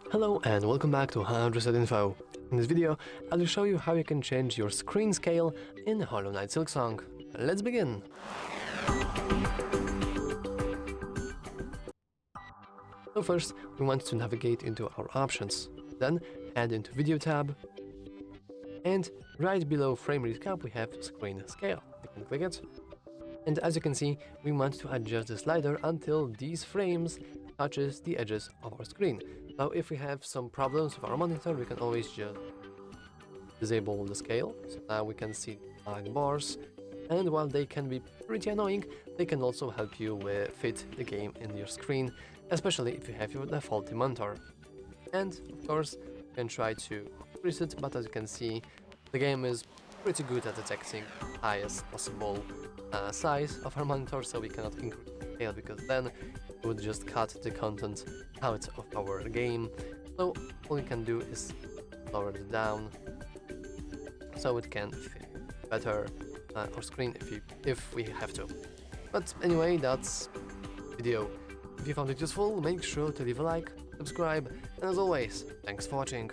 Hello and welcome back to 100% Info. In this video, I will show you how you can change your screen scale in Hollow Knight Silksong. Let's begin! So first, we want to navigate into our options, then head into Video tab, and right below Frame Rate Cap we have Screen Scale. You can click it, and as you can see, we want to adjust the slider until these frames touches the edges of our screen. Now if we have some problems with our monitor, we can always just disable the scale, so now we can see black bars, and while they can be pretty annoying, they can also help you fit the game in your screen, especially if you have a faulty monitor. And of course, you can try to increase it, but as you can see, the game is pretty good at detecting highest possible size of our monitor, so we cannot increase the scale because then it would just cut the content out of our game. So all you can do is lower it down so it can fit better our screen if we have to. But anyway, that's the video. If you found it useful, make sure to leave a like, subscribe, and as always, thanks for watching.